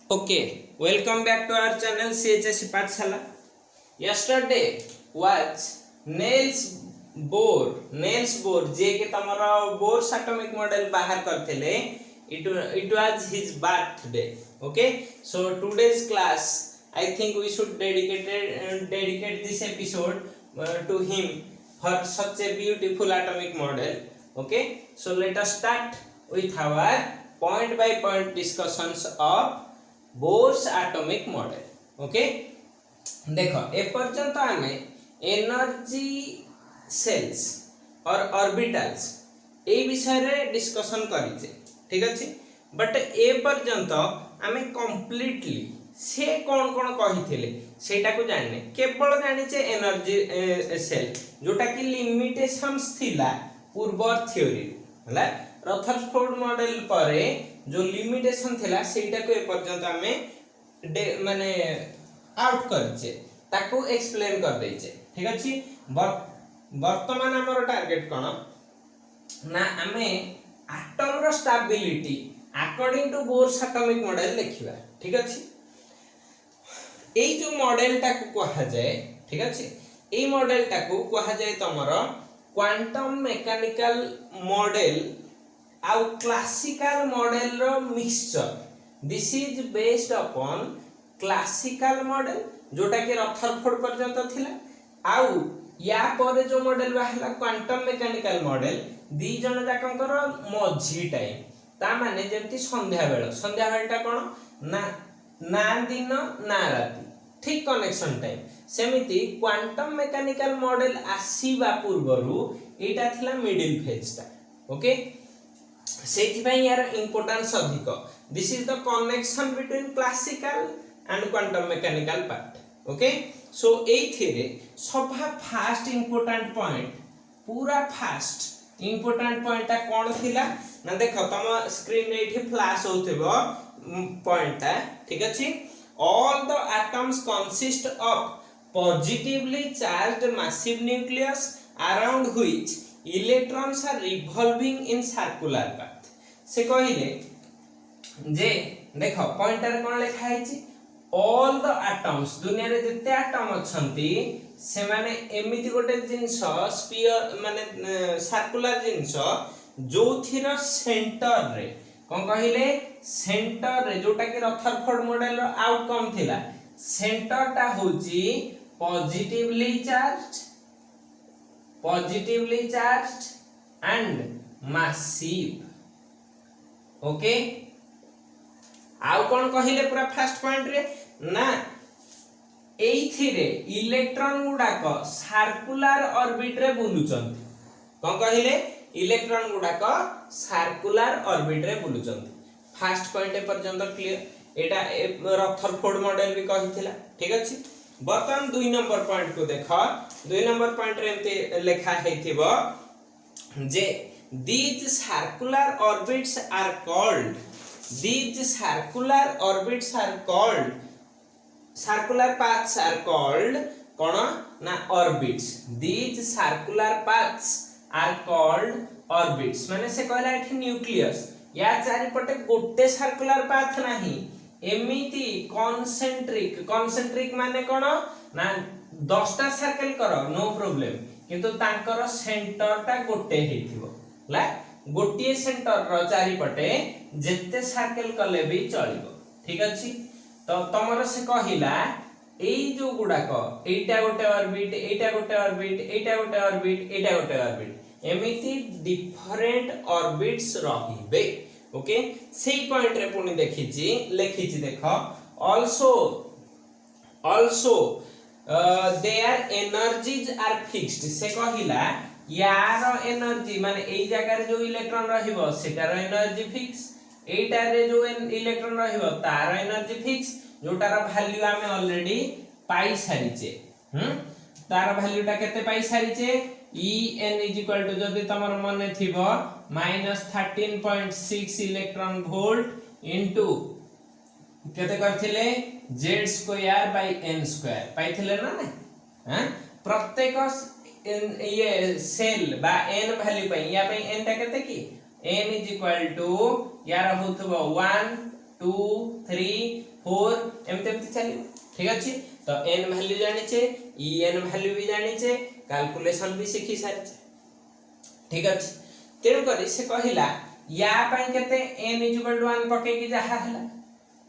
Okay, welcome back to our channel CHSC Pathshala. Yesterday was Niels Bohr जे के तमरा Bohr's atomic model बाहर करथिले. It was his birthday. Okay, so today's class I think we should dedicate this episode to him for such a beautiful atomic model. Okay, so let us start with our point by point discussions of bourse atomic model. Okay देखो ए पर्यंत आमे energy sales और orbitals ए विषय रे discussion करिचे. ठीक अछि, but ए पर्यंत आमे कंप्लीटली से कोन कोन कहिथिले सेटा को जानने केवल जानिचे एनर्जी सेल जोटा कि लिमिटेशंस थिला पूर्व थ्योरी हला रदरफोर्ड मॉडल परे जो लिमिटेशन थिला सेटा को ए पर्यंत हमें माने आउट करचे ताको एक्सप्लेन कर देचे. ठीक अछि, वर्तमान हमर टारगेट कोन ना हमें एटम रो stability according to Bohr's atomic model लिखिबा. ठीक अछि, एई जो मॉडल ताको कहा जाय. ठीक अछि, एई मॉडल ताको कहा जाय तमर क्वांटम मैकेनिकल मॉडल आउ क्लासिकल मॉडल रो mixture. This is based upon classical model जोटा कि रदरफोर्ड पर्यंत थिला आउ या पर जो मॉडल बाहला क्वांटम मैकेनिकल मॉडल दी जण जाकंकर मझी टाइम ता माने जेंति संध्या बेलटा कोन ना दिन ना राती ठीक कनेक्शन टाइम. सेमिति क्वांटम मैकेनिकल मॉडल आसीबा पूर्वरु एटा थिला मिडिल फेज टा. ओके, सेथिबाई यार इंपोर्टेंस अधिक. This is the connection between classical and quantum mechanical part. Okay, so एथिरे सभा फास्ट इंपोर्टेंट पॉइंट पूरा फास्ट इंपोर्टेंट पॉइंट ता कोन थिला ना देखो तम स्क्रीन रे एठी फ्लैश होथबो पॉइंट ता. ठीक अछि, all the atoms consist of positively charged massive nucleus around which electrons are revolving in circular path. से कहिले जे देखो पॉइंटर कोन लिखा है ऑल द एटम्स दुनिया रे जते एटम अछंती से माने एमिति गोटे जिंस स्फीयर माने सर्कुलर जिंस जोथिर सेंटर रे कोन कहिले सेंटर रे जोटा कि रदरफोर्ड मॉडल रो आउटकम थिला सेंटर ता होची positively charged and massive. Okay, आउ कोन कहिले पूरा फर्स्ट पॉइंट रे ना एथिरे इलेक्ट्रॉन गुडाक सर्कुलर ऑर्बिट रे बुलुचंती. कोन कहिले इलेक्ट्रॉन गुडाक सर्कुलर ऑर्बिट रे बुलुचंती. फर्स्ट पॉइंट पर्यंत क्लियर. एटा रदरफोर्ड मॉडल भी कहिथिला. ठीक अछि, बर्तन 2 नंबर पॉइंट को देखो. 2 नंबर पॉइंट रे एते लिखा हेथिबो जे these circular orbits are called circular paths are called कोन ना orbits. these circular paths are called orbits माने से कहला एठी न्यूक्लियस या चारि पटे गोटे सर्कुलर पाथ नाही एमिति कॉन्सेंट्रिक माने कोन ना 10टा सर्कल करो नो प्रॉब्लम किंतु तांकर सेंटर ता गोटे हेथिबो ला गोटिए सेंटर रो चारि पटे जेते सर्कल कले भी चलिबो. ठीक अछि, तो तमरो से कहिला एई जो गुडाक एटा गोटे ऑर्बिट एटा गोटे ऑर्बिट एटा गोटे ऑर्बिट एटा गोटे ऑर्बिट एमिति डिफरेंट ऑर्बिट्स रहिबे. ओके, सेही पॉइंट रे पुनी देखिछि लेखिछि देखो also their energies are fixed. से कहिला यार एनर्जी माने एई जगह रे जो इलेक्ट्रॉन रहिबो सेटार एनर्जी फिक्स एटा रे जो इलेक्ट्रॉन रहिबो तार एनर्जी फिक्स जोटार वैल्यू हमें ऑलरेडी पाई सारिचे. तार वैल्यूटा केते पाई सारिचे En जदि तमर मने थिबो -13.6 इलेक्ट्रॉन वोल्ट इनटू केते करथिले Z²/n² पाइथिले ना हां प्रत्येक ये सेल बा n वैल्यू पे या पे n ता केते की n = यार होथबो 1 2 3 4 एमते एमते चलियो ठीक अछि। तो n वैल्यू जानिचे en वैल्यू भी जानिचे कैलकुलेशन भी सिखि सारिचे ठीक अछि। तेणु करी से कहिला या पई केते n = 1 पके की जहा हला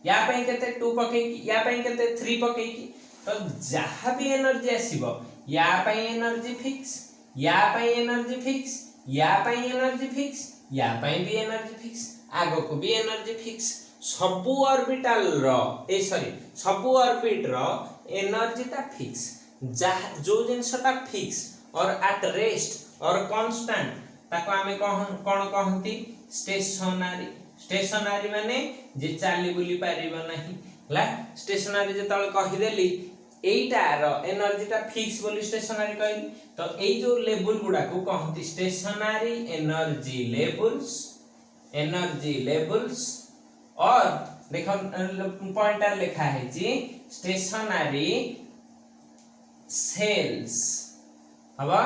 या पई केते 2 पके की या पई केते 3 पके की तो जहा भी एनर्जी आसीबो या पई एनर्जी फिक्स या पई एनर्जी फिक्स या पई एनर्जी फिक्स या पई भी एनर्जी फिक्स आगो को भी एनर्जी फिक्स सबु ऑर्बिटल रो ए सॉरी सबु ऑर्बिट रो एनर्जी ता फिक्स जो जिनसटा फिक्स और एट रेस्ट और कांस्टेंट ताको हमें कोन कहंती स्टेशनरी। स्टेशनरी माने जे चाली बुली पारिबो नाही ला स्टेशनरी जे तळ कहि देली एइटा रो एनर्जी ता फिक्स बोली स्टेशनरी कहली। तो एई जो लेवल गुडा को कहंती स्टेशनरी एनर्जी लेवल्स और देखो पॉइंटर लिखा है जी स्टेशनरी सेल्स हवा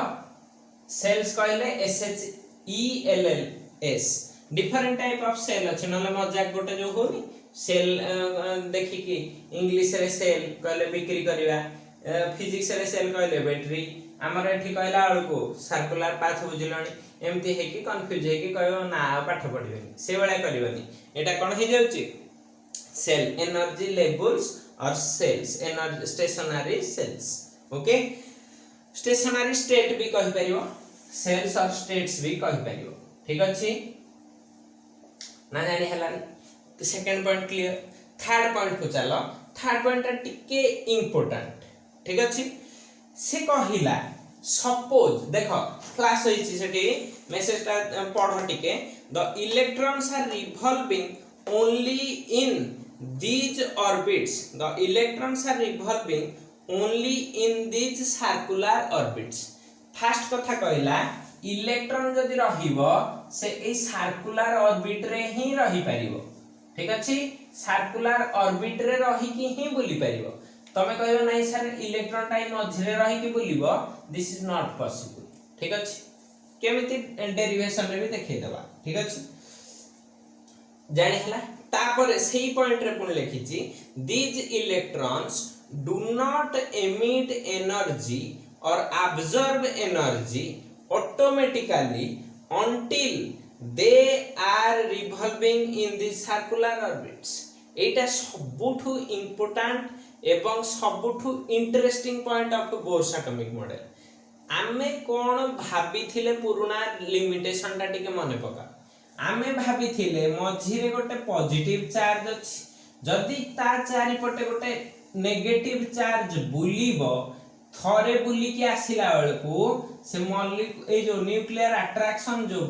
सेल्स कहले SHELLS different type of shell अछि नले मजाक गोटे जो होनी सेल देखि कि इंग्लिश रे सेल कहले बिक्री करिवा फिजिक्स रे सेल कहले बैटरी हमर एठी कहला आळको सर्कुलर पाथ बुझिलणी एमती है कि कंफ्यूज है कि कहयो ना पाठ पढिबेनी से बेला करिवनी एटा कोन हे जाउची सेल एनर्जी लेवल्स और shells energy stationary shells okay. Stationary state भी कहि परियो सेल्स और स्टेट्स भी कहि परियो ठीक अछि ना जानि हलानी। Second point clear. Third point को चलो थर्ड पॉइंट टिके इंपोर्टेंट ठीक अछि। से कहिला सपोज देखो क्लास होइछि सेठी मेसेज ता पढो टिके the electrons are revolving only in these orbits the electrons are revolving only in these circular orbits. First कथा कहिला इलेक्ट्रॉन जदि रहिबो से ए सर्कुलर ऑर्बिट रे ही रही परिबो ठीक अछि। सर्कुलर ऑर्बिट रे रही कि ही बुली परिबो तमे कहबो नाही सर इलेक्ट्रॉन टाइ मझरे रही कि बुलिबो दिस इज नॉट पॉसिबल ठीक अछि। केमिति डेरिवेशन रे भी देखै देबा ठीक अछि जानि हला। तापर सेही पॉइंट रे पुन लिखिछि these electrons do not emit energy or absorb energy automatically until they are revolving in the circular orbits। एटा सबुठु इंपोर्टेंट एवं सबुठु interesting point of Bohr's atomic model. आमे कोन भाबिथिले पुराना लिमिटेशन टा टिके मने पका आमे भाबिथिले मझिरे गोटे पॉजिटिव चार्ज अछि जदि ता चारि पटे गोटे नेगेटिव चार्ज बुलिबो थरे बुली के आसिला बेलको से मॉलिक ए जो न्यूक्लियर अट्रैक्शन जो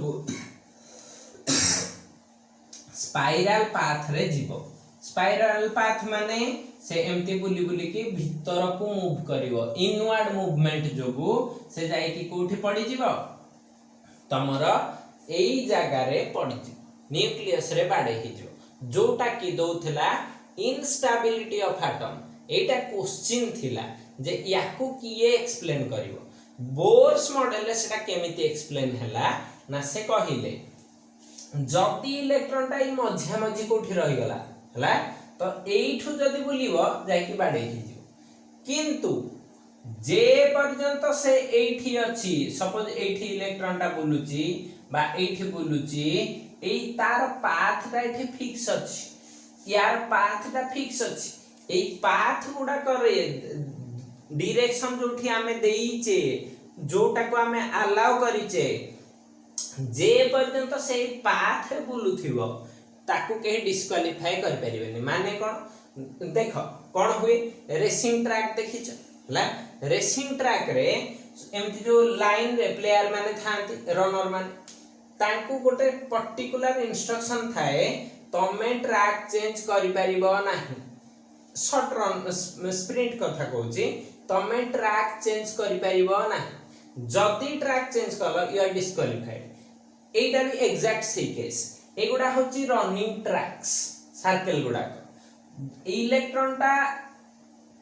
स्पाइरल पाथ रे जीवो। स्पाइरल पाथ माने से एमती बुली बुली के भीतर को मूव करिवो इनवर्ड मूवमेंट जोगु से जाई कि कोठी पड़ी जीवो तमर एई जागा रे पड़ी जीवो न्यूक्लियस रे बाडे हि जीवो जोटा कि दोथला instability of atom. Etah question थिला जे याकू किए एक्सप्लेन करिवो बोर्स मॉडल रे सेटा केमिति एक्सप्लेन हला ना से कहिले जति इलेक्ट्रॉन टाइ मझा मझी कोठी रहि गला हला तो एइठु जदी बुलिवो जाई कि बाडे हि जिवो किंतु जे पर्यंत से एइठी अछि सपोज एइठी इलेक्ट्रॉन टा बुलुची बा एइठी बुलुची एई तार पाथ टा एठी फिक्स अछि यार पाथ टा फिक्स अछि एई पाथ गुडा करे डायरेक्शन जोठी आमे देइचे जोटा को आमे अलाउ करिचे जे पर्यंत से पाथ बुलुथिबो ताकू के डिस्क्वालीफाई कर परिबेनी। माने कोन देखो कोन हुए रेसिंग ट्रैक देखिछ ला रेसिंग ट्रैक रे एमति जो लाइन रे प्लेयर माने थांती रनर माने ताकू गोटे पर्टिकुलर इंस्ट्रक्शन थाए तमे ट्रैक चेंज करि परिबो नाही शॉर्ट रन स्प्रिंट कथा कहूची तमे ट्रैक चेंज करि परिबो नाही जदी ट्रैक चेंज कलो यू आर डिस्क्वालीफाइड। एटा भी एग्जैक्ट सी केस एगुडा होची रनिंग ट्रैक्स सर्कल गुडा इलेक्ट्रॉन टा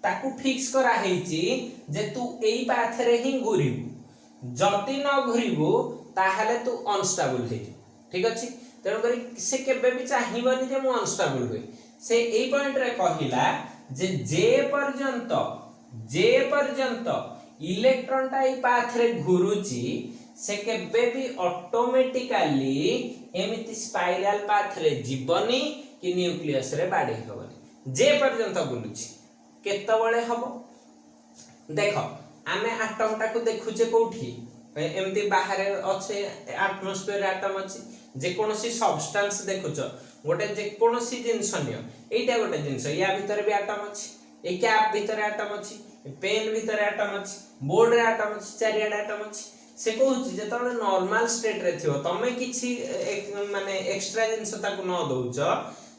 ताकू फिक्स करा हेची जे तू एई पाथ रे ही घुरिबू जदी न घुरिबू ताहाले तू अनस्टेबल हे ठीक अछि। तेनो करी से केबे भी चाहिबनी जे मु अनस्टेबल होई से ए पॉइंट रे कहिला जे पर्यंत इलेक्ट्रॉन टा ई पाथ रे घुरुची से केबे भी ऑटोमेटिकली एमिति स्पाइराल पाथ रे जीवनी कि न्यूक्लियस रे बाडी होबनी जे पर्यंत बुलुची केतबळे हबो देखो आमे एटम टा को देखुचे कोठी एमती बाहर अच्छे एटमॉस्फेयर एटम अच्छी जे कोनोसी सब्सटेंस देखुच गोटे जे कोनोसी जिंस नियो एटा गोटे जिंस या भीतर भी एटम अच्छी ए कैप भीतर एटम अच्छी पेन भीतर एटम अच्छी बोर्ड रे एटम अच्छी चारियाडा एटम अच्छी से कहूची जे तमे नॉर्मल स्टेट रे थियो तमे किछि माने एक्स्ट्रा जिंस ताको न दउच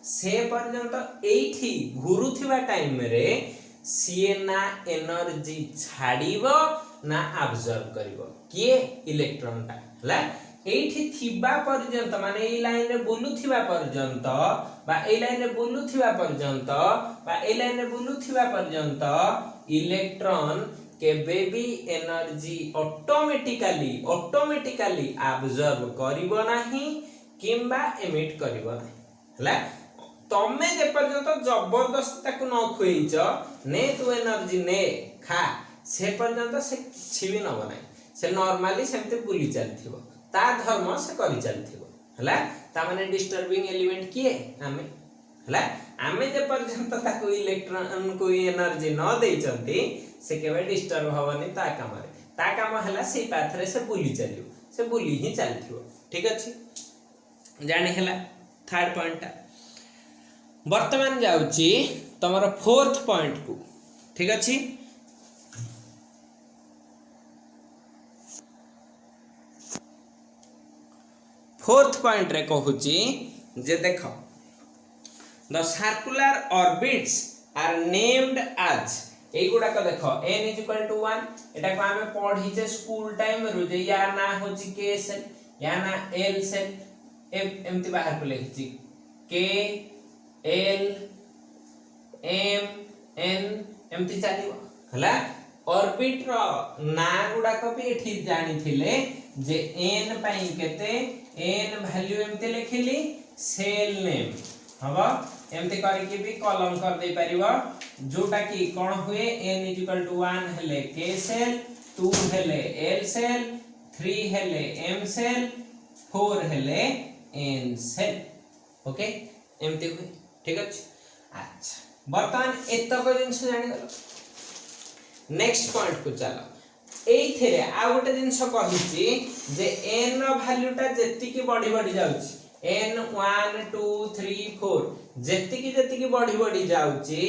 से पर्यंत एठी घुरुथिबा टाइम रे सीए ना एनर्जी छाड़ीबो ना अब्जॉर्ब करिवो किए इलेक्ट्रॉन टा हला एठी थिबा पर्यंत माने ए लाइन रे बुलुथिबा पर्यंत बा ए लाइन रे बुलुथिबा पर्यंत बा ए लाइन रे बुलुथिबा पर्यंत इलेक्ट्रॉन केबे भी एनर्जी ऑटोमेटिकली अब्जॉर्ब करिवो नाही किंबा एमिट करिवो नाही हला तमे जे पर्यंत जबरदस्ती ताकू न खुइच ने तू एनर्जी ने खा से पर्यंत से छिबी न बनाई से नॉर्मली सेमते बुली चलथिबो ता धर्म से करि चलथिबो हला ता माने डिस्टर्बिंग एलिमेंट किए हमें हला हमें जे पर्यंत ताकू इलेक्ट्रॉन को एनर्जी न देई चंती से केबे डिस्टर्ब होवनी ता काम हला से पाथ रे से बुली चलियो से बुली ही चलथिबो ठीक अछि जानि हला थर्ड पॉइंट वर्तमान जाउची तमरो फोर्थ पॉइंट को ठीक अछि फोर्थ पॉइंट रे कहूची जे देखो the circular orbits are named as a गुडा को देखो n = 1 एटा को हमें पढ़ी जे स्कूल टाइम रु जे या ना होची k सेल या ना l सेल एमती बाहर को लिखची k l m n एमती चलिबो हला ऑर्बिट रो ना गुडा को भी एठी जानि थिले जे n पई केते n वैल्यू एमते लिखिली सेल नेम हबो एमते करी के भी कॉलम कर दे परिबो जोटा की कोन हुए n = 1 हेले k सेल 2 हेले l सेल 3 हेले m सेल 4 हेले n सेल ओके एमते हुए ठीक अछि अच्छा वर्तमान एतक जिंस जानि गलो नेक्स्ट पॉइंट को चलो एइथेरे आ गोटे जिंस कहिची जे n रो वैल्यू टा जेति की बढ़ी जाउची n 1 2 3 4 जेति की बढ़ी जाउची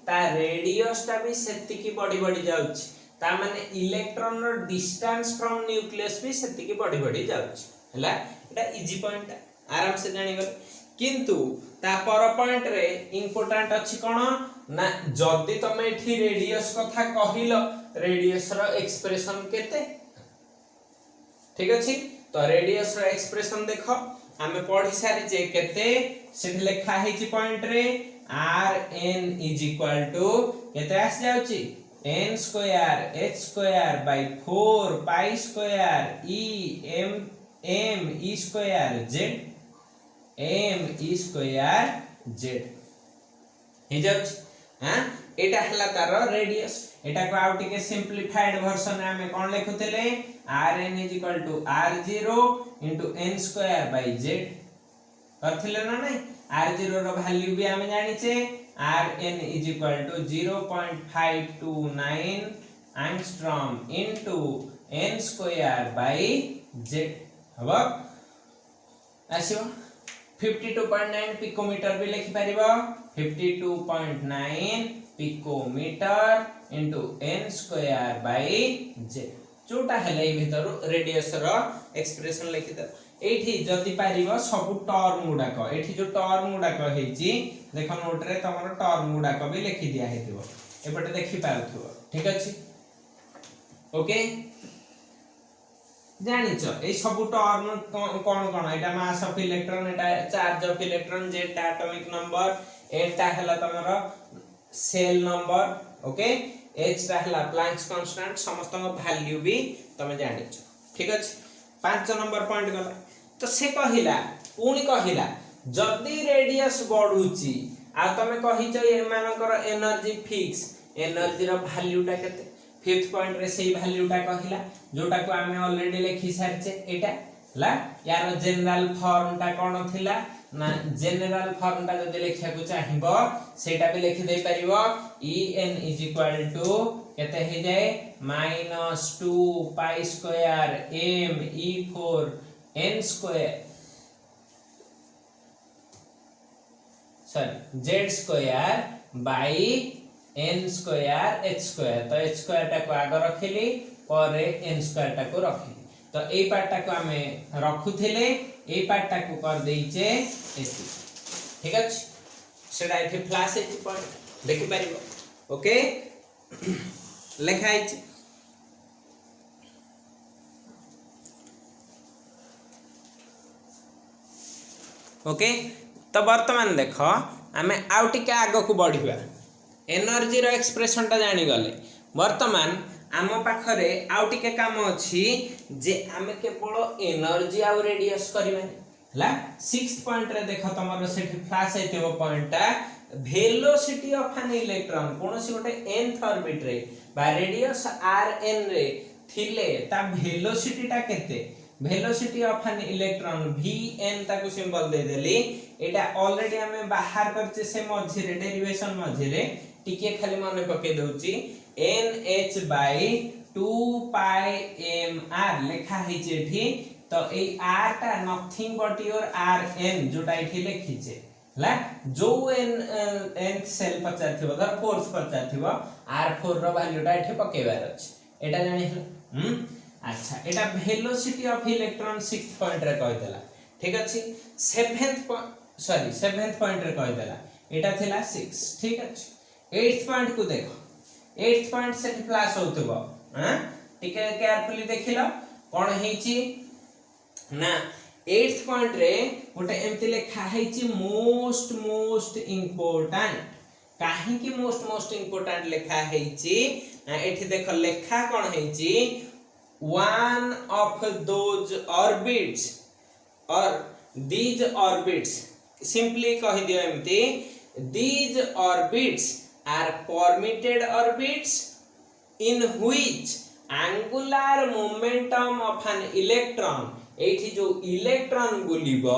ता रेडियस टा भी सेति की बढ़ी जाउची ता माने इलेक्ट्रॉन रो डिस्टेंस फ्रॉम न्यूक्लियस भी सेति की बढ़ी जाउची हला एटा इजी पॉइंट आराम से जानि गल किंतु ता पर पॉइंट रे इंपोर्टेंट अछि कोन ना जदी तमे एठी रेडियस कथा कहिलो रेडियस रो एक्सप्रेशन केते ठीक अछि तो रेडियस रो एक्सप्रेशन देखो हमें पढ़ी सारी जे केते सेठी लिखा है छि पॉइंट रे rn = केते आस जाउची n square h square by 4 pi square e m e square z m e square z हे जाउची हां एटा हला तार रेडियस एटा को आउट के सिंपलीफाइड वर्जन में हमें कोन लिखुतले rn = r0 * n square by z करथिले ना नहीं r0 रो वैल्यू भी हमें जानि छे rn = 0.529 angstrom into n square by z हबो आसीबो 52.9 पिकोमीटर भी लिखि परिबो 52.9 picometre into n square by z जोटा हेले भीतर रेडियस रो एक्सप्रेशन लिखि द एठी जति पारिबो सब टर्म गुडा को एठी जो टर्म गुडा को हेची देखो नोट रे तमरो टर्म गुडा को भी लिखि दिया हेतिबो एपटे देखि पारथुबो ठीक अछि ओके जानिचो ए सब टर्म कोन एटा मास ऑफ इलेक्ट्रॉन एटा चार्ज ऑफ इलेक्ट्रॉन जेटा एटॉमिक नंबर एटा हला तमरो सेल नंबर ओके h टा हला प्लैंक्स कांस्टेंट समस्त वैल्यू भी तमे जानिचो ठीक अछि 5 नंबर पॉइंट गला तो से कहिला पूणी कहिला जदी रेडियस बढ़ुची आ तमे कहिचो ए मानकर एनर्जी फिक्स एनर्जी रो वैल्यूटा केते फिफ्थ पॉइंट रे सेही वैल्यूटा कहिला जोटा को आमे ऑलरेडी लिखि सारचे एटा ला यार जनरल फॉर्मटा कोन थिला ना जनरल फॉर्मटा जदि लिखिया को चाहिबो सेटा भी लिखि दे परिबो En इज इक्वल टू केते हे जाए -2 pi square m e4 n square sorry z square by n square h square तो h स्क्वायर टा को आगे रखिली और n स्क्वायर टा को रखिली तो ए पार्ट टा को हमें रखुथिले ए पार्ट टा को कर देइचे एति ठीक अछि सेडा एठी फ्लैश एति पॉइंट देखि परिबो ओके लेखा आइछ ओके तो वर्तमान देख आमे आउटी के आगो को बढ़िबा एनर्जी रो एक्सप्रेशन ता जानि गले वर्तमान आम पाखरे आउटी के काम अछि जे आमे केवल एनर्जी आ रेडियस करबानी हला 6th पॉइंट रे देख तमरो सेठी फ्लैश आइतेबो पॉइंटटा वेलोसिटी ऑफ एन इलेक्ट्रॉन कोनोसी गोटे nth ऑर्बिट रे बा रेडियस rn रे थिले ता वेलोसिटी ता केते velocity of an electron vn ताको सिंबल दे देली एटा ऑलरेडी हमें बाहर करचे से मझी रे डेरिवेशन मझी रे टिके खाली माने पके दउची nh by 2 pi mr लेखा हिचे एठी तो ए r ता नथिंग बट योर rn जोटा एठी लिखिचे हला जो n सेल पचार थिबो धर फोर्स पचार थिबो r4 रो वैल्यू ता एठी पकेबार अछि एटा जानि हला अच्छा एटा velocity of electron 6th point रे कहि देला ठीक अछि 7th पॉइंट रे कहि देला एटा थिला 6 ठीक अछि 8th पॉइंट को देखो 8th पॉइंट से प्लस होतबो हां टिके केयरफुली देखिलो कोन हेची ना 8th पॉइंट रे गोटे एमति लेखा हेची मोस्ट इंपोर्टेंट काहे कि मोस्ट इंपोर्टेंट लेखा हेची एठी देखो लेखा कोन हेची one of those orbits or these orbits simply कहि दियो एमति these orbits are permitted orbits in which angular momentum of an electron एठी जो इलेक्ट्रॉन बुलिबो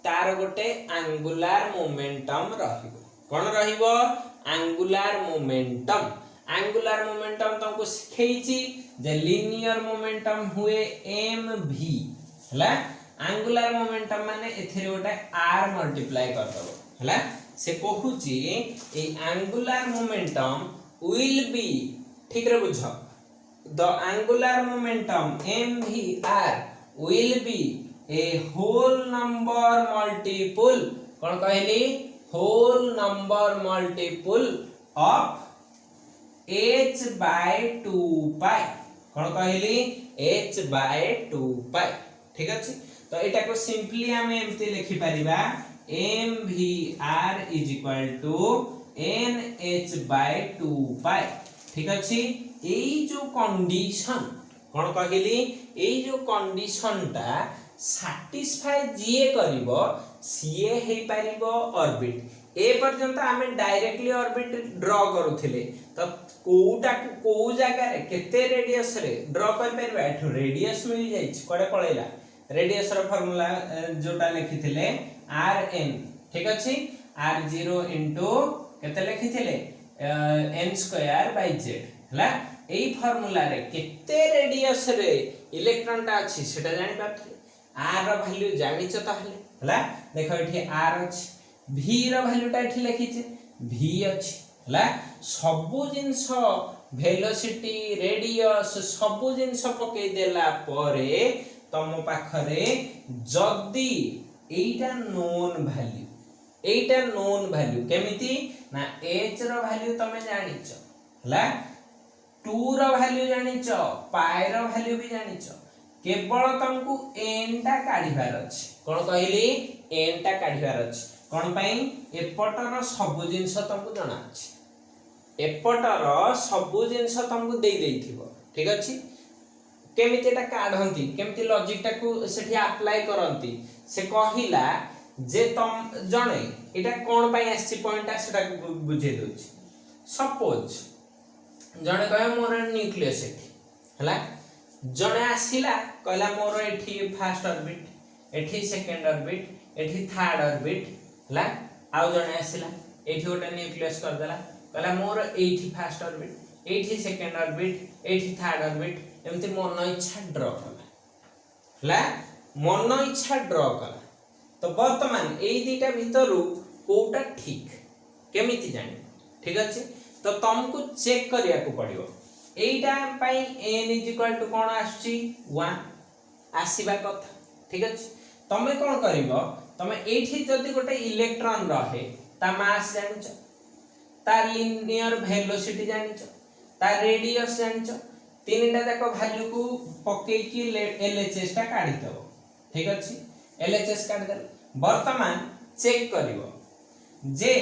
तार गोटे angular momentum रहिबो कोन रहिबो angular momentum तुमको सिखैछि जे लिनियर मोमेंटम हुए mv हला एंगुलर मोमेंटम माने एथिरे गोटे r मल्टीप्लाई कर दबो हला से कहूची ए एंगुलर मोमेंटम विल बी ठीक रे बुझ the angular momentum mvr will be a whole number multiple कोन कहली whole number multiple of h by 2 pi कोन कहली h by 2 pi ठीक अछि तो एटा को सिंपली हम एमते लिखि परिबा mvr is equal to nh by 2 pi ठीक अछि एई जो कंडीशन कोन कहली एई जो कंडीशन ता सैटिस्फाई जीए करिवो सीए हे परिबो ऑर्बिट ए पर्यंत हमें डायरेक्टली ऑर्बिट ड्रॉ करूथिले तो कोउटा को जगह रे केते रेडियस रे ड्रॉ कर परबा एठो रेडियस मिल जाई कोडे पळैला रेडियस रो फार्मूला जोटा लिखिथिले rn ठीक अछि r0 केते लिखिथिले n² / z हला एई फार्मूला रे केते रेडियस रे इलेक्ट्रॉन ता अछि सेटा जानि पाथि r रो वैल्यू जानिछ ताहले हला देखो एठी r अछि v रो वैल्यू ता एठी लिखिছে v अछि हला सबु जिंस वेलोसिटी रेडियस सबु जिंस पके देला परे तम पाखरे जदी एटा नोन वैल्यू केमिति ना h रो वैल्यू तमे जानिछ हला 2 रो वैल्यू जानिछ पाई रो वैल्यू भी जानिछ केवल तुमको n टा काढिबार अछि कोन कहली n टा काढिबार अछि कोन पई एपटर सब जिंस तुमको जाना अछि एपटर सब जिंस तुमको देई देइथिबो ठीक अछि केमिति एटा काढंती केमिति लॉजिक टा को सेठी अप्लाई करंती से कहिला जे तुम जणे एटा कोन पई आछि पॉइंट सेटा बुझे दोछि सपोज जणे कहे मोर न्यूक्लियस एठी हला जणे आसिला कहला मोर एठी फर्स्ट ऑर्बिट एठी सेकंड ऑर्बिट एठी थर्ड ऑर्बिट हला आउ जणे आसिला एठी गोटे न्यूक्लियस कर देला कहला मोर एठी फर्स्ट ऑर्बिट एठी सेकंड ऑर्बिट एठी थर्ड ऑर्बिट एमति मन इच्छा ड्रा कला हला मन इच्छा ड्रा कला तो वर्तमान एई दीटा भितरु कोटा ठीक केमिति जानि ठीक अछि तो तुमको चेक करिया को पड़ियो एटा पई n = कोन आछि 1 आसीबा कथा ठीक अछि तमे कोन करिवो तमे एठी जदी गोटे इलेक्ट्रॉन रहे ता मास जानिछ ता लिनियर वेलोसिटी जानिछ ता रेडियस जानिछ तीनटा तक वैल्यू को पके की एलएचएस ता काढी दबो ठीक अछि एलएचएस काढी दल वर्तमान चेक करिवो जे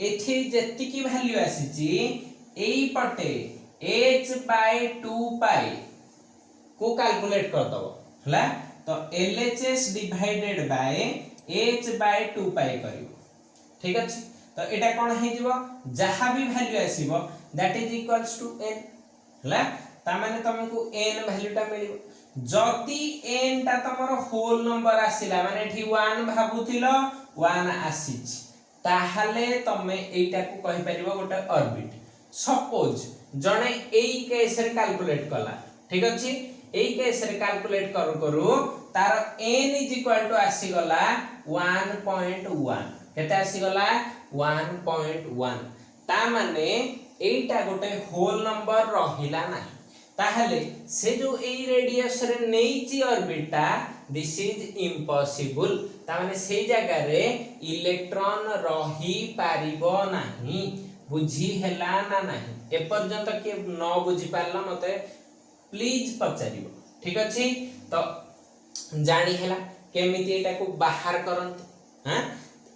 एठी जेति की वैल्यू आसीची एई पटे h/2 पाई को कैलकुलेट कर दबो हला तो LHS divided by h/2 pi करिवो ठीक अछि तो एटा कोन हे जिवो जहा भी वैल्यू आसीबो that is equals to n हला ता माने तुमको n वैल्यू टा मिलिबो जति n ता तमरो होल नंबर आसिला माने एठी 1 भाबुथिलो 1 आसीच ताहाले तमे एटा को कहि परिबो गोटे ऑर्बिट सपोज जणे एई केस रे कैलकुलेट कला ठीक अछि एई केस रे कैलकुलेट करू करू तार n = आसी गला 1.1 केते आसी गला 1.1 ता माने एटा गोटे होल नंबर रहिला नाही ताहले से जो एई रेडियस रे नेइची ऑर्बिटा दिस इज इम्पॉसिबल ता माने से जगह रे इलेक्ट्रॉन रही पारिबो नाही बुझी हैला ना नाही ए पर्यंत के न बुझी पारला मते प्लीज पचारिबो ठीक अछि तो जानी हैला केमिति एटा को बाहर करंत हां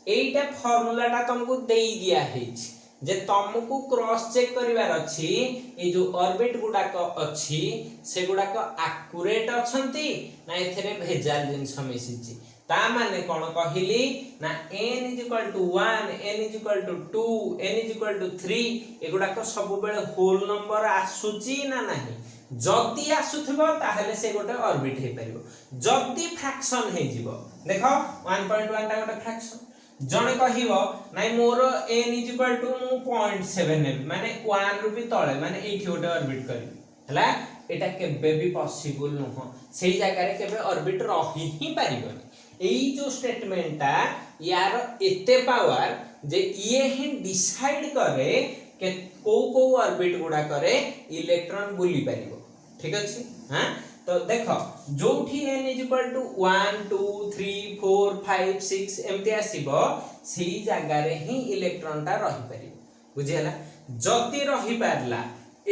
एटा फार्मूला ता तुमको देई दिया हेछि जे तुमको क्रॉस चेक करिवार अछि ए जो ऑर्बिट गुडा को अछि से गुडा को एक्यूरेट अछंती ना एथरे भेजाल जिंस मिसिछि ता माने कोन कहिली ना n = 1 n = 2 n = 3 एगुडा को सब बेले होल नंबर आसुची ना नाही जदी आसुथबो ताहले से गोटे ऑर्बिट हे परिबो जदी फ्रैक्शन हे जिवो देखो 1.1 ता गोटे फ्रैक्शन जणे कहिवो नाइ मोर n = 0.7 माने 1 रु भी तळे माने एठी गोटे ऑर्बिट करी हला एटा केबे भी पॉसिबल नहो सेही जगह रे केबे ऑर्बिट रही ही पारिबोनी एई जो स्टेटमेंट ता यार एते पावर जे ये ही डिसाइड करे के को ऑर्बिट गुडा करे इलेक्ट्रॉन बुली परिबो ठीक अछि हां तो देखो जोठी n = 1 2 3 4 5 6 एमते आसीबो सेही जगह रे ही इलेक्ट्रॉन ता रही परिबो बुझियला जति रही पारला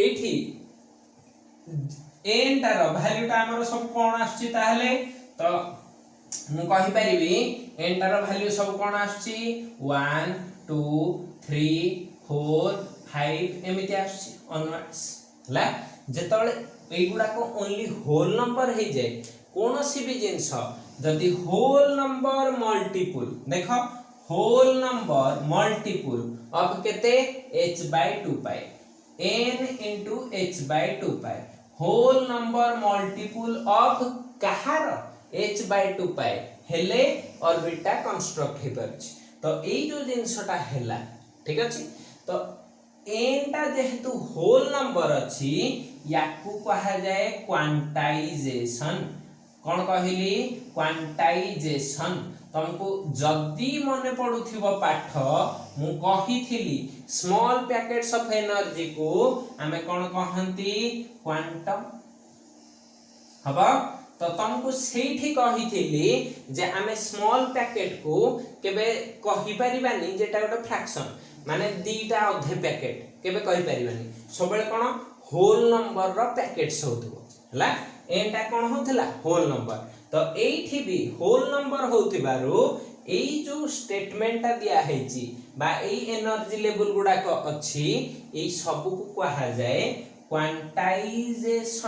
एठी n तार वैल्यू ता हमर सब कोन आछि ताहले तो मु कहि परिबी n तार वैल्यू सब कोन आछि 1 2 3 4 5 एमिति आछि ऑनवर्ड्स ला जेतले एगुडा को ओनली होल नंबर हे जाय कोनोसी भी जिंस जदी होल नंबर मल्टीपल देखो होल नंबर मल्टीपल ऑफ केते h/2 pi n * h/2 pi whole number multiple of कहार h/2 पाई हेले ऑर्बिटा कंस्ट्रक्ट हे परछि तो एई जो जिंसटा हैला ठीक अछि तो n ता जेहेतु होल नंबर अछि याकू कहा जाय क्वांटाइजेशन कोन कहिली क्वांटाइजेशन तुमको जदी मने पडुथिबो पाठ मु कहिथिली स्मॉल पैकेट्स ऑफ एनर्जी को हमें कोन कहंती क्वांटम हबा तो तुमको सेठी कहिथिली जे हमें स्मॉल पैकेट को केबे कहि परिबानी जेटा गोटे फ्रैक्शन माने दीटा अधे पैकेट केबे कहि परिबानी सबले कोन होल नंबर रो पैकेट्स होतबो हला एटा कोन होतला होल नंबर तो एठी भी होल नंबर होतिबारो एई जो स्टेटमेंट दिया हेची बा एई एनर्जी लेवल गुडा को अछि एई सब को कहा जाय क्वांटाइजेशन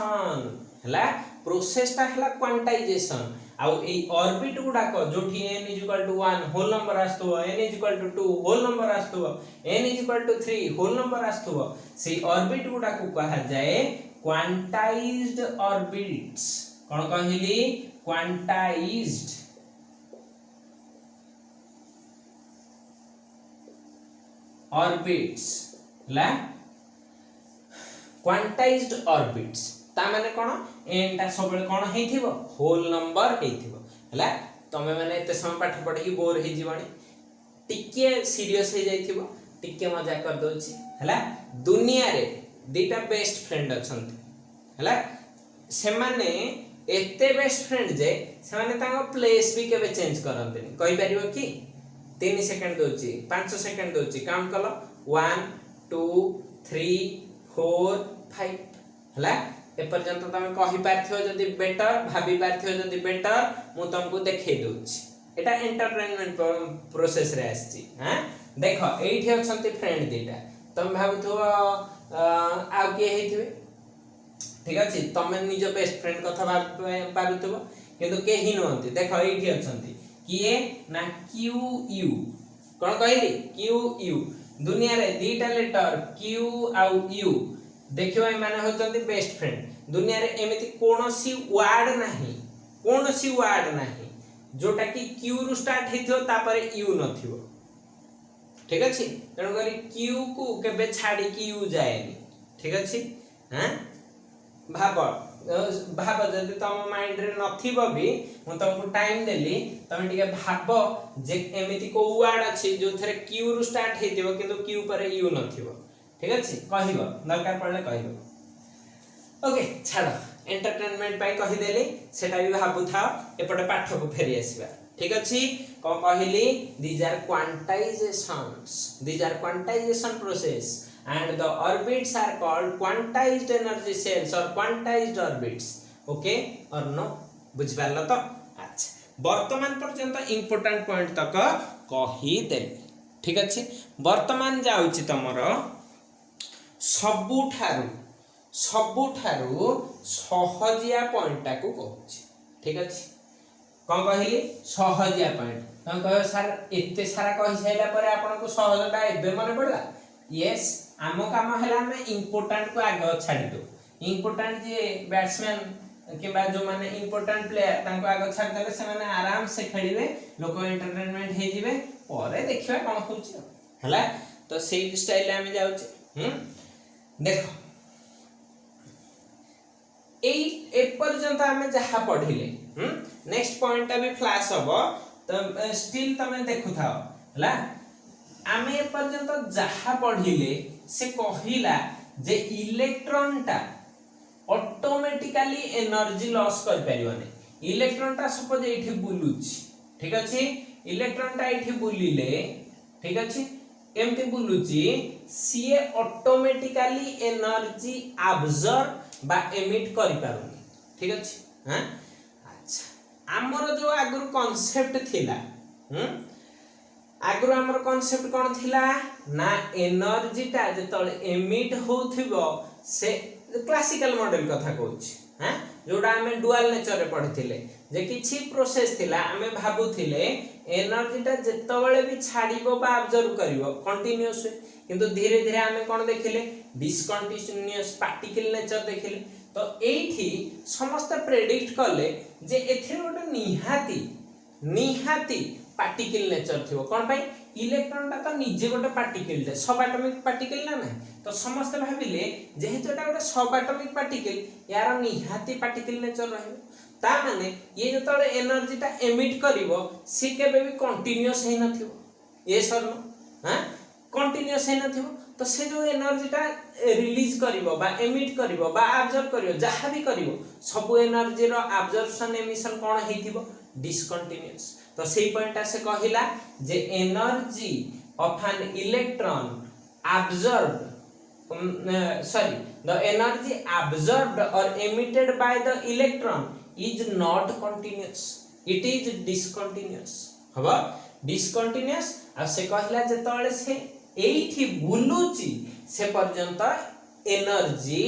हला प्रोसेस ता हला क्वांटाइजेशन आउ ए ऑर्बिट गुडाक जोठी n = 1 होल नंबर आस्तुव n = 2 होल नंबर आस्तुव n = 3 होल नंबर आस्तुव से ऑर्बिट गुडाक कहा जाए क्वांटाइज्ड ऑर्बिट्स कोन कहली क्वांटाइज्ड ऑर्बिट्स ला क्वांटाइज्ड ऑर्बिट्स ता माने कोन n ता सबले कोन हेथिबो होल नंबर हेथिबो हला तमे माने एते समय पाठ पढी की बोर हे जीवणी टिके सीरियस हे जाइथिबो टिके मजा कर दोछि हला दुनिया रे दीटा बेस्ट फ्रेंड अछंती हला से माने एते बेस्ट फ्रेंड जे से माने तांको प्लेस भी केबे चेंज करंतनी कहि परिबो की 3 सेकंड दोछि 5 सेकंड दोछि काउंट कलो 1 2 3 4 5 हला ए पर्यंत तमे कहि पारथियो जदी बेटर भाबी पारथियो जदी बेटर मु तुमको देखै दोछि एटा एंटरटेनमेंट प्रोसेस रे आछि हां देखो एठी अछंती फ्रेंड दीटा तुम भाबुथो आ के हेथिबे ठीक अछि तमे निज बेस्ट फ्रेंड कथा पारुथबो किंतु के ही नहंती देखो एठी अछंती किए ना क्यू यू कोन कहली क्यू यू दुनिया रे दीटा लेटर क्यू आउ यू देखियो ए माने होचंती बेस्ट फ्रेंड दुनिया रे एमिति कोनोसी वर्ड नाही जोटा कि क्यू रु स्टार्ट हेथियो तापरे यू नथियो ठीक अछि तण करी क्यू को केबे छाडी कि यू जाएनी ठीक अछि हां भाब जदि तुम माइंड रे नथिबो भी मु तुमको टाइम देली तुम टिके भाबो जे एमिति को वर्ड अछि जो थरे क्यू रु स्टार्ट हेतिबो किंतु क्यू पर यू नथिबो ठीक अछि कहिबो दरकार पड़ले कहिबो ओके छाड़ एंटरटेनमेंट पाई कहि देली सेटा भी भाबु था एपटे पाठ को फेरी आसीबा ठीक अछि को कहली these are quantization process and the orbits are called quantized energy cells or quantized orbits okay or no बुझ पारलो तो अच्छा वर्तमान पर्यंत इंपोर्टेंट पॉइंट तक कहि देली ठीक अछि वर्तमान जाउची तमरो सबुठारु सहजिया पॉइंट टाकू कहूची ठीक अछि कोन कहली सहजिया पॉइंट तम कहो सर एते सारा कहि साइला परे आपन को सहजटा एबे माने पड़ला यस आम काम है इंपोर्टेंट को आगे छाड़ी दो इंपोर्टेंट जे बैट्समैन किबा जो माने इंपोर्टेंट प्लेयर तांको आगे छाड़ देले से माने आराम से खेलिबे लोक एंटरटेनमेंट हे जिवे परे देखिबा कोन होउची हला तो सेही स्टाइल में जाउची देखो ए पर्यंत हमें जहा पढिले नेक्स्ट पॉइंट भी फ्लैश हबो तो स्टिल तमे देखु थाओ हला आमे ए पर्यंत जहा पढिले से कहिला जे इलेक्ट्रॉन टा ऑटोमेटिकली एनर्जी लॉस कर परिवने इलेक्ट्रॉन टा सपोज एठी बुलुची ठीक अछि इलेक्ट्रॉन टा एठी बुलिले ठीक अछि एमते बुलुची सीए ऑटोमेटिकली एनर्जी अब्सॉर्ब बा एमिट करि पारुनी ठीक अछि हां अच्छा हमर जो आगुर कांसेप्ट थिला आगुर हमर कांसेप्ट कोन थिला ना एनर्जी टा जेतले एमिट होथिबो से क्लासिकल मॉडल कथा कहूची हां जोडा हमें डुअल नेचर रे पढिथिले जे किछि प्रोसेस थिला हमें भाबुथिले एनर्जी टा जेतबेले भी छाडीबो बा ऑब्जर्व करिवो कंटीन्यूअस किंतु धीरे धीरे हमें कोन देखिले डिसकंटीन्यूअस पार्टिकल नेचर देखिले तो एठी समस्त प्रेडिक्ट करले जे एथिर गोटे निहाती पार्टिकल नेचर थिबो कोन भाई इलेक्ट्रॉन ता तो निजे गोटे पार्टिकल जे सब एटॉमिक पार्टिकल ना ना तो समस्त भाबिले जेहेतु एटा गोटे सब एटॉमिक पार्टिकल यार निहाती पार्टिकल नेचर रहबो ता माने ये जतले एनर्जी ता एमिट करिवो से केबे भी कंटीन्यूअस हे नथिबो ये सर नो हां कंटीन्यूअस हे नथिबो तो से जो एनर्जी ता रिलीज करिवो बा एमिट करिवो बा अब्जॉर्ब करिवो जहा भी करिवो सब एनर्जी रो अब्जॉर्प्शन एमिशन कोन हेतिबो डिसकंटीन्यूअस तो सेही पॉइंट से कहिला जे energy of an electron absorbed the energy absorbed or emitted by the electron is not continuous, it is discontinuous हबा discontinuous आ से कहिला जे तळे से एठी बुलुची से पर्यंत एनर्जी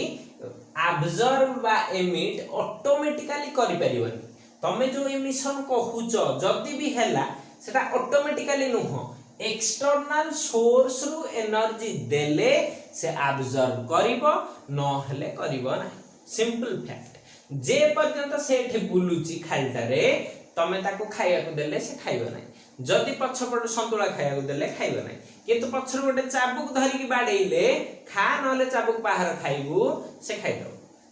absorb बा emit ऑटोमेटिकली करि परिबनी तमे जो इमिशन कहूच जदि भी हैला सेटा ऑटोमेटिकली नुह एक्सटर्नल सोर्स रु एनर्जी देले से एब्जॉर्ब करिवो न हेले करिवो ना सिंपल फैक्ट जे पर्यंत से एठी बुलुची खालटारे तमे ताको खाइया को देले से खाइबो ना जदि पछपट संतुला खाइया को देले खाइबो ना किंतु पछर गोटे चाबुक धरिकी बाडेइले खा नले चाबुक बाहर खाइबू से खाइदो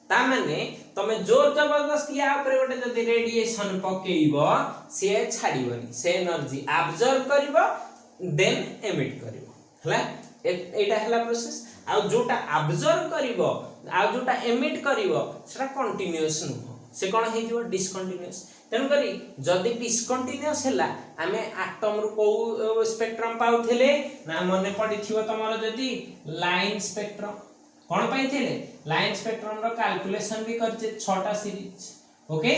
ता माने तमे जोर जबरदस्ती या ऊपर गोटे जदि रेडिएशन पकेइबो से छाड़ीबनी से एनर्जी एब्जॉर्ब करिवो देन एमिट करिवो हला एटा हला प्रोसेस आ जोटा एब्जॉर्ब करिवो आ जोटा एमिट करिवो सेटा कंटीन्यूअस नुह से कोन हे जो डिसकंटीन्यूअस तेन करी जदि डिसकंटीन्यूअस हला आमे एटम रु को स्पेक्ट्रम पाउथिले ना मने पडिथिबो तमरो जदि लाइन स्पेक्ट्रम कोन पाइथिले लाइन स्पेक्ट्रम रो कैलकुलेशन भी करचे 6टा सीरीज ओके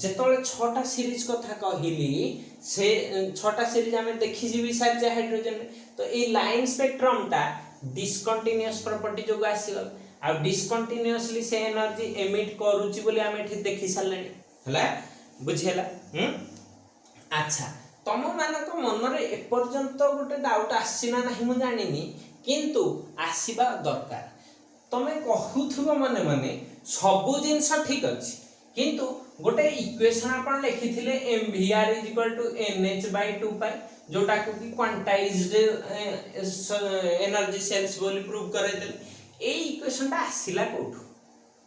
जेतोले 6टा सीरीज कथा कहिली से 6टा सीरीज आमे देखि जिवि सार हाइड्रोजन तो ए लाइन स्पेक्ट्रम ता डिसकंटीन्यूअस प्रॉपर्टी जो आसीगल आ डिसकंटीन्यूअसली से एनर्जी एमिट करूची बोली आमे एठी देखि सारलेनी हला बुझेला अच्छा तम मानक मन रे ए पर्यंत गोटे डाउट आसीना नाही मु जानिनी किंतु आसीबा दरकार तमे कहूथबो माने माने सब जिंस ठीक अछि किंतु गोटे इक्वेशन आपण लिखिथिले mvr nh/2 पाई जोटा को कि क्वांटाइज्ड एनर्जी सेल्स बोली प्रूव करे देले ए इक्वेशन ता आसीला कोठु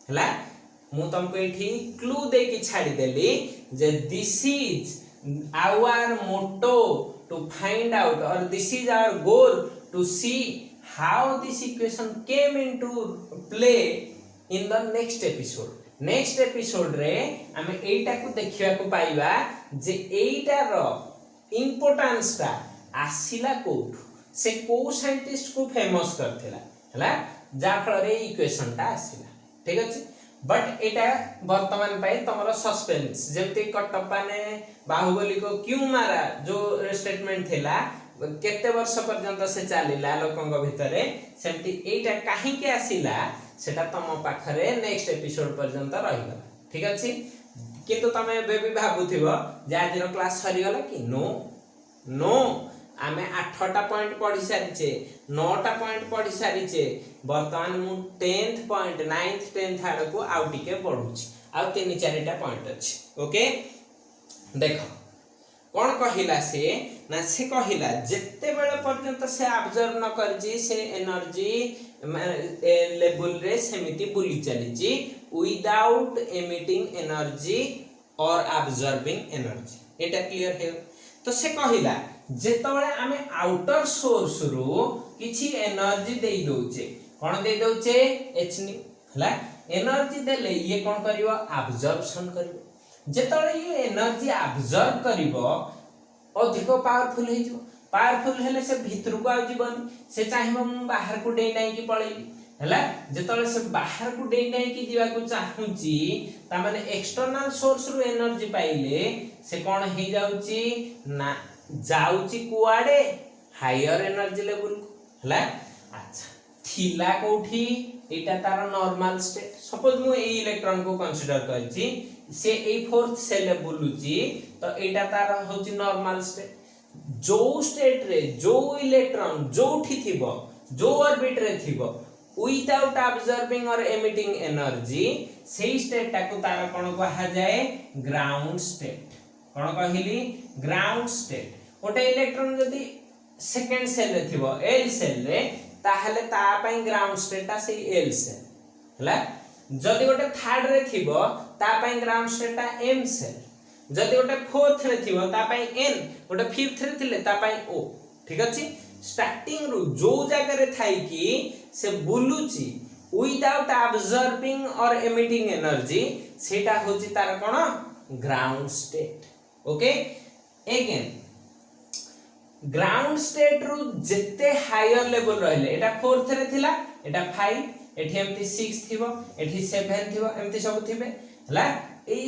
हला मु तुमको एठी क्लू दे की छाड़ी देली जे this is our motto to find out or this is our goal to see how this equation came into play in the next episode रे हमें एटा को देखिया को पाइबा जे एटा रो इंपोर्टेंस ता आसीला कोठ से को साइंटिस्ट को फेमस करथिला हला जा फल रे इक्वेशन ता आसीला ठीक अछि बट एटा वर्तमान पाई तमरो सस्पेंस जेते कटप्पा ने बाहुबली को क्यों मारा जो स्टेटमेंट थिला केते वर्ष पर्यंत से चलीला लोकंग भितरे सेमती एटा काहे के आसीला सेटा तम पाखरे नेक्स्ट एपिसोड पर्यंत रहिला ठीक अछि किंतु तमे बेबी भाबुथिबो जे आज रो क्लास सरी गला कि नो आमे 8टा पॉइंट पढी सारिचे 9टा पॉइंट पढी सारिचे वर्तमान मु 10th पॉइंट 9th 10th आड़ को आउ टिके पढुची आउ 3-4टा पॉइंट अछि ओके देखो कोन कहिला से ना से कहिला जत्ते बेले पर्यंत से ऑब्जर्व न करजी से एनर्जी लेवल रे सेमिति बुली चलीची विदाउट एमिटिंग एनर्जी और ऑब्जर्विंग एनर्जी एटा क्लियर है तो से कहिला जेतबेले आमे आउटर सोर्स रु किछि एनर्जी देई दोचे कोन देई दोचे hν हला एनर्जी देले ये कोन करिवो ऑब्जर्प्शन करिवो जेतबेले ये एनर्जी ऑब्जर्व करिवो अधिक पावरफुल हे जो पावरफुल हेले से भीतर को आ जीवन से चाहिबो मु बाहर को डेई नाही कि पळेबी हला जेतबेले से बाहर को डेई नाही कि जीवा को चाहूची ता माने एक्सटर्नल सोर्स रु एनर्जी पाइले से कोन हे जाउची ना जाउची कुआडे हायर एनर्जी लेवल हला अच्छा थिला कोठी एटा तार नॉर्मल स्टेट सपोज मु ए इलेक्ट्रॉन को कंसीडर करछि से ए फोर्थ सेल बुलुची तो एटा तार होची नॉर्मल स्टेट जो स्टेट रे जो इलेक्ट्रॉन जोठी थिबो जो ऑर्बिट रे थिबो without observing or emitting energy सेही स्टेट टाको तार कोन कहा जाए ग्राउंड स्टेट कोन कहिली ग्राउंड स्टेट गोटे इलेक्ट्रॉन जदी सेकंड सेल रे थिबो एल सेल रे ताहले ता पई ग्राउंड स्टेट ता सेही एल सेल हला जदी गोटे थर्ड रे थिबो ता पई ग्राउंड स्टेट ता एम सेल जदी गोटे फोर्थ रे थिबो ता पई एन गोटे फिफ्थ रे थिले ता पई ओ ठीक अछि स्टार्टिंग रु जो जगह रे थाई कि से बुलुची without observing or emitting energy सेटा होची तार कोन ground state okay again ground state रु जत्ते हायर लेवल रहले एटा फोर्थ रे थिला एटा 5 एठी एमती 6 थिबो एठी 7 थिबो एमती सब थिबे हला ए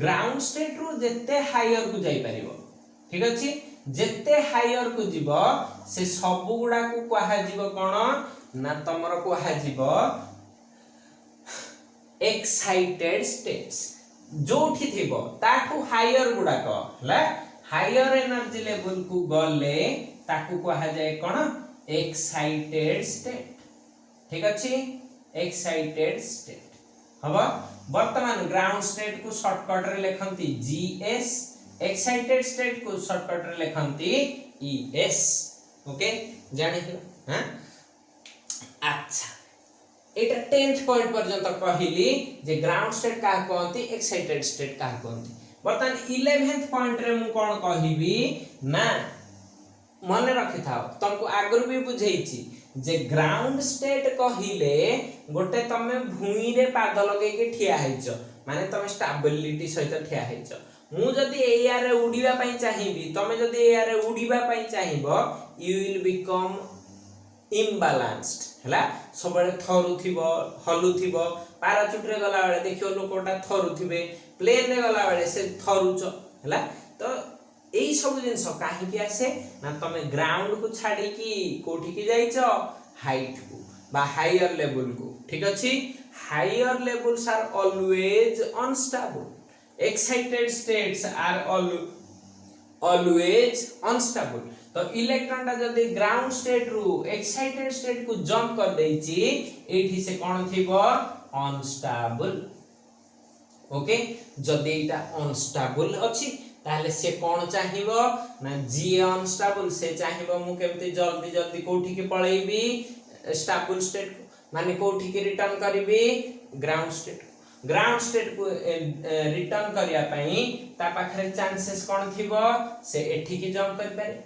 ग्राउंड स्टेट रु जत्ते हायर को जाई परिबो ठीक अछि जत्ते हायर को जीवो से सब गुडा को कहा जीवो कोन ना तमरो कहा जीवो एक्साइटेड स्टेट्स जोठी थिबो ताठू हायर गुडाक हला हायर एनर्जी लेवल को गले ताकू कहा जाए कोन एक्साइटेड स्टेट ठीक अछि एक्साइटेड स्टेट हबो वर्तमान ग्राउंड स्टेट को शॉर्टकट रे लेखंती जीएस एक्साइटेड स्टेट को शॉर्टकट रे लेखंती ईएस ओके जानिथिलो हां अच्छा एटा 10th पॉइंट पर्यंत कहिली जे ग्राउंड स्टेट का कहंती एक्साइटेड स्टेट का कहंती बर्तमान 11th पॉइंट रे मु कोन कहिबी ना मन रखि थाओ तुमको आगुर भी बुझेइची जे ग्राउंड स्टेट कहिले गोटे तमे भूमि रे पाद लगे के ठिया हैचो माने तमे स्टेबिलिटी सहित ठिया हैचो मु जदी एआर रे उडीबा पई चाहिबी तमे जदी एआर रे उडीबा पई चाहिबो यू विल बिकम इम्बैलेंस्ड हला सबले थरुथिबो हलुथिबो पैराचूट रे गला बेले देखियो लोकोटा थरुथिबे प्लेन रे गला बेले से थरुचो हला तो एई सब जिंस काहे की आसे ना तमे ग्राउंड को छाडी की कोठी की जाइचो हाइट को बा हायर लेवल को ठीक अछि higher levels are always unstable excited states are always unstable तो इलेक्ट्रॉन टा जदी ग्राउंड स्टेट रु एक्साइटेड स्टेट को जंप कर देछि एठी से कोन थिबो अनस्टेबल ओके जदी एटा अनस्टेबल अछि ताले से कोन चाहिबो ना जी अनस्टेबल से चाहिबो मु केमते जल्दी जल्दी कोठी के पळेबी स्टेबल स्टेट को माने कोठी के रिटर्न करबी ग्राउंड स्टेट को रिटर्न करिया पई ता पाखरे चांसेस कोन थिबो से एठी के जंप कर पारे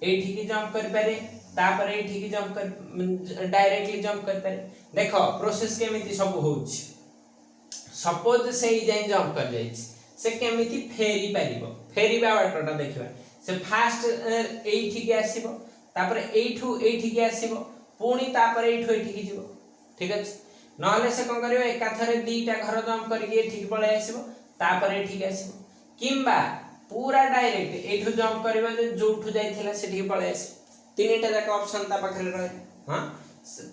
एठी की जंप कर पारे तापर एठी की जंप कर डायरेक्टली जंप कर पारे देखो प्रोसेस केमिति सब होउछ सपोज से ही जाई जंप कर जाई से केमिति फेरी पारिबो फेरीबा वाटटा देखिबा से फास्ट एठी के आसीबो तापर एठू एठी के आसीबो पुणी तापर एठू एठी की जिवो ठीक अछि नहले से कोन करियो एकाथरे दीटा घर जंप करके एठी पळे आसीबो तापर एठी के आसीबो किंबा पूरा डायरेक्ट एठू जंप करबा जे जोठू जाइथिला सेठी पळे आसी तीनटा जाक ऑप्शन ता पाखरे रहे हां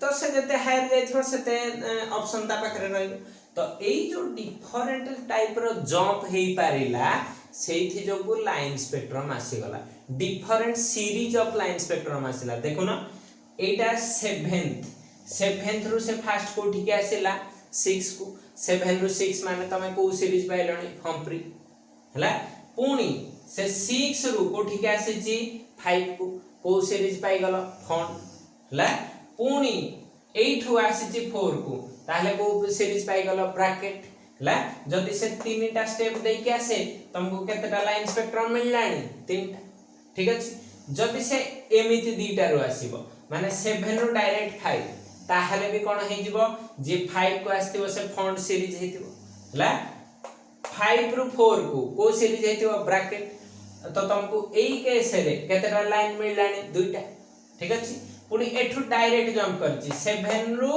तो से जते हायर जाइथिबो सेते ऑप्शन ता पाखरे रहे तो एई जो डिफरेंट टाइप रो जंप हेई पारिला सेठी जोगु लाइन स्पेक्ट्रम आसी गला different series of line spectrum आसीला देखो ना एटा 7th रु से फास्ट कोठी के आसीला 6 को 7 रु 6 माने तमे को सीरीज पाइलणी हम्प्री हला पुणी से 6 रु कोठी के आसी जी 5 को सीरीज पाई गलो फंड हला पुणी 8 रु आसी जी 4 को ताले को सीरीज पाई गलो ब्रैकेट हला जदी से तीनटा स्टेप दे के आसे तुमको केतेटा लाइन स्पेक्ट्रम मिललानी तीनटा ठीक अछि जदी से एमिति दीटा रु आसीबो माने 7 रु डायरेक्ट 5 ताहले भी कोन हे जिवो जे 5 को आस्तिबो से फंड सीरीज हेतिबो हला 5 रु 4 को सीरीज हेतिबो ब्रैकेट तो तुमको एई केस रे केतेटा लाइन मिललानी दुईटा ठीक अछि पुनी एठु डायरेक्ट जंप करछि 7 रु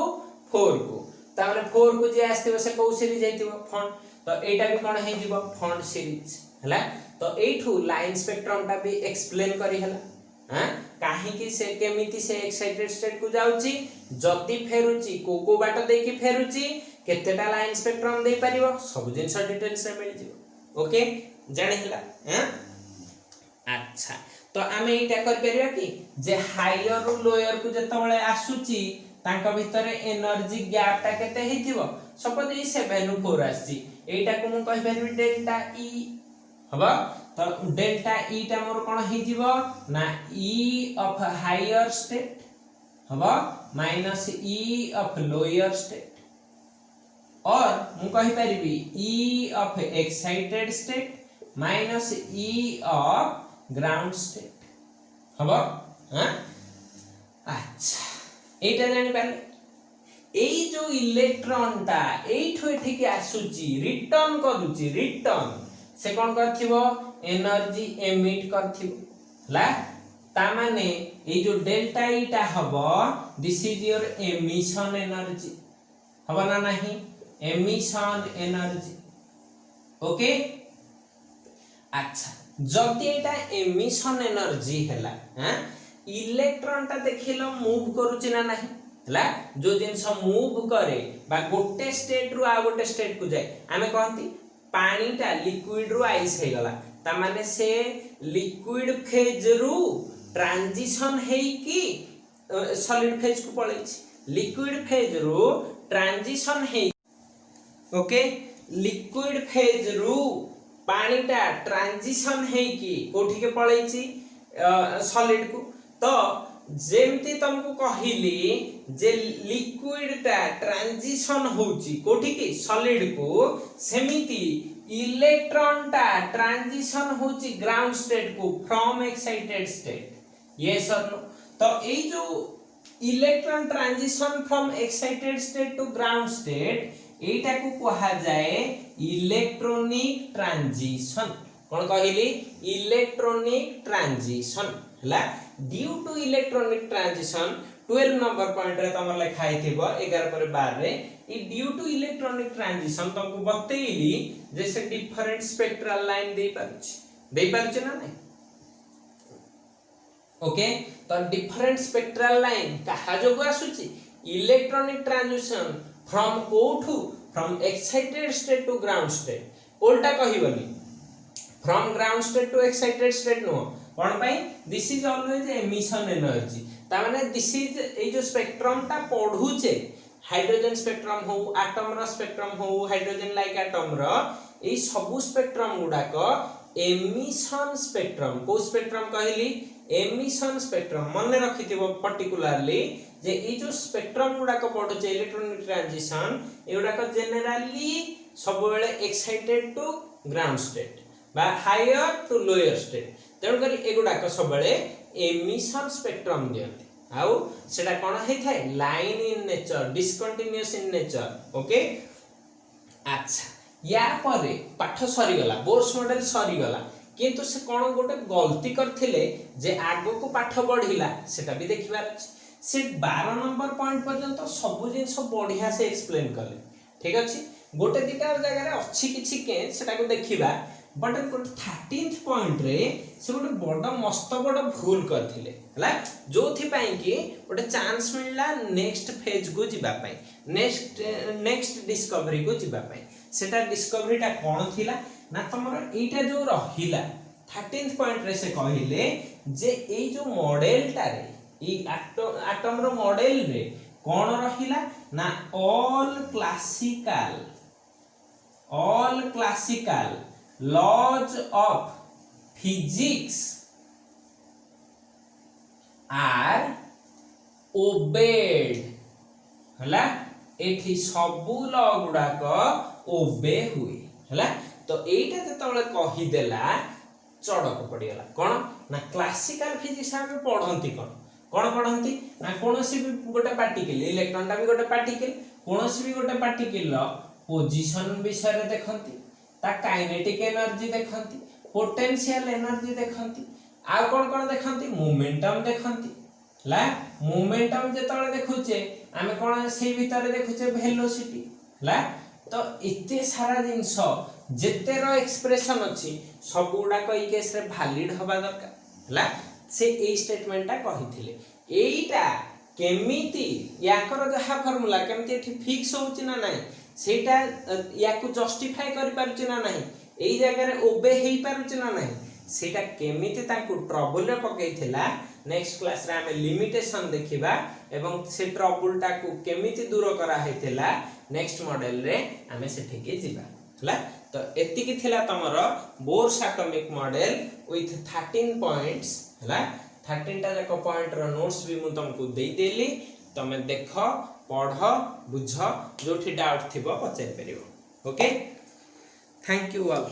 4 को ताले 4 को जे आस्तिबो से को सीरीज हेतिबो फंड तो एटा भी कोन हे जिवो फंड सीरीज हला तो एठु लाइन स्पेक्ट्रम ता भी एक्सप्लेन करी हला हां काहे कि से केमिति से एक्साइटेड स्टेट को जाउची जति फेरुची को बाटो दे कि फेरुची केतेटा लाइन स्पेक्ट्रम दे परिबो सब जिंस डिटेल्स रे मिल जिवो ओके जानि हला हां अच्छा तो आमे एटा कर परिबा कि जे हायर रु लोअर को जतबळे आसुची तांका भितरे एनर्जी गैप ता केते हेतिबो सपोज ई 7 रु 4 आसी एटा को मु कहि परिबी डेल्टा ई हबा तो डेल्टा ई ता मोर कोन हे जिवो ना ई ऑफ हायर स्टेट हबा minus E of lower state or मु कहि परिबी E of excited state minus E of ground state हबा हां अच्छा एटा जानि पाले एई जो इलेक्ट्रॉन ता एठो एठी के आसुची रिटर्न करूची रिटर्न से कोन करथिबो एनर्जी एमिट करथिबो ला ता माने ए जो डेल्टा ई ता हबो this is your emission energy हबो ना नाही एमिशन एनर्जी ओके अच्छा जति एटा एमिशन एनर्जी हैला हां इलेक्ट्रॉन ता देखिलो मूव करूची ना नाही हला जो जिंस मूव करे बा गोटे स्टेट रु आ गोटे स्टेट को जाय आमे कहंती पानीटा लिक्विड रु आइस हे गला ता माने से लिक्विड फेज रु ट्रांजिशन हेई की सॉलिड फेज को पळै छी लिक्विड फेज रु ट्रांजिशन हेई ओके लिक्विड फेज रु पानीटा ट्रांजिशन हेई की कोठी के पळै छी सॉलिड को तो जेमती तुमको कहिली जे लिक्विड टा ट्रांजिशन होची कोठी की सॉलिड को सेमिति इलेक्ट्रॉन टा ट्रांजिशन होची ग्राउंड स्टेट को फ्रॉम एक्साइटेड स्टेट यस और नो तो ए जो electron transition from excited state to ground state एटा को कहा जाए इलेक्ट्रॉनिक ट्रांजिशन कोन कहिली इलेक्ट्रॉनिक ट्रांजिशन हला due to electronic transition 12 number point रे तमर लिखाई थिबो 11 पर 12 रे ई ड्यू टू इलेक्ट्रॉनिक ट्रांजिशन तुमको बतेइली जैसे डिफरेंट स्पेक्ट्रल लाइन दे पारुछ ना नहीं ओके तो डिफरेंट स्पेक्ट्रल लाइन कहा जोगु आसुची इलेक्ट्रॉनिक ट्रांजिशन फ्रॉम कोठू from excited state to ground state उल्टा कहिबनी from ground state to excited state no कोन पाई this is always emission energy ता माने दिस इज ए जो स्पेक्ट्रम ता पढुचे हाइड्रोजन स्पेक्ट्रम हो एटम रो स्पेक्ट्रम हो हाइड्रोजन लाइक एटम रो ए सब स्पेक्ट्रम गुडा को एमिशन स्पेक्ट्रम को स्पेक्ट्रम कहली एमिशन स्पेक्ट्रम मन रखिथिबो पर्टिकुलरली जे ए जो स्पेक्ट्रम गुडा को पढुचे इलेक्ट्रॉनिक ट्रांजिशन एउडा को जनरली सब बेले एक्साइटेड टू ग्राउंड स्टेट बा हायर टू लोअर स्टेट तेणु करी एगुडा को सब बेले एमिशन स्पेक्ट्रम दियंती आउ सेटा कोन हे थाए line in nature discontinuous in nature okay अच्छा या परे पाठ सरी गला बोर्स मॉडल सरी गला किंतु से कोन गोटे गलती करथिले जे आगो को पाठ बढ़िला सेटा भी देखिबार से 12 नंबर पॉइंट पर्यंत सब जिन सब बढ़िया से एक्सप्लेन करले ठीक अछि गोटे दिटा जगह रे अछि किछि के सेटा को देखिबा बट 13th पॉइंट रे से गोटे बड़ मस्त बड़ भूल करथिले हला जोथि पई कि गोटे चांस मिलला नेक्स्ट फेज को जिबा पई नेक्स्ट डिस्कवरी को जिबा पई सेटा डिस्कवरीटा कोन थिला ना तमर एटा जो रहिला 13th पॉइंट रे से कहिले जे ए जो मॉडलटा रे ई एटम रो मॉडल रे कोन रहिला ना all classical laws of physics are obeyed हला एठी सबु लॉ गुडा को ओबे हुई हला तो एटा जतबले कहि देला चड़क पड़ियला कोन ना क्लासिकल फिजिक्स हम पढंती कोन पढंती ना कोनोसी भी गोटे पार्टिकल इलेक्ट्रॉन टा भी गोटे पार्टिकल कोनोसी भी गोटे पार्टिकल पोजीशन विषय रे देखंती ता काइनेटिक एनर्जी देखंती पोटेंशियल एनर्जी देखंती आ कोन देखंती मोमेंटम देखंती ला मोमेंटम जेतले देखुचे आमे कोन से भीतर देखुचे वेलोसिटी ला तो इते सारा जिंस जेते रो एक्सप्रेशन अछि सब गुडा को ई केस रे वैलिड होबा दरकार ला से ए स्टेटमेंट ता कहिथिले एईटा केमिति याकर जहा फार्मूला केमिति एठी फिक्स होउची ना नाही सेटा याकू जस्टिफाई करि पारुची ना नाही एई जगह रे ओबे हेई पारुची ना नाही सेटा केमिति ताकू ट्रबल रे पकेइथिला नेक्स्ट क्लास रे हमें लिमिटेशन देखिबा एवं से ट्रबल टाकू केमिति दूर करा हेतिला नेक्स्ट मॉडल रे हमें सेठी के जिबा हला तो एति की थिला तमरो Bohr's atomic model with 13 points हला 13 टा जक पॉइंट रो नोट्स भी मु तुमको देई देली तमे देखो पढ़ बुझ जोठी डाउट थिबो पचारि परिबो ओके थैंक यू ऑल।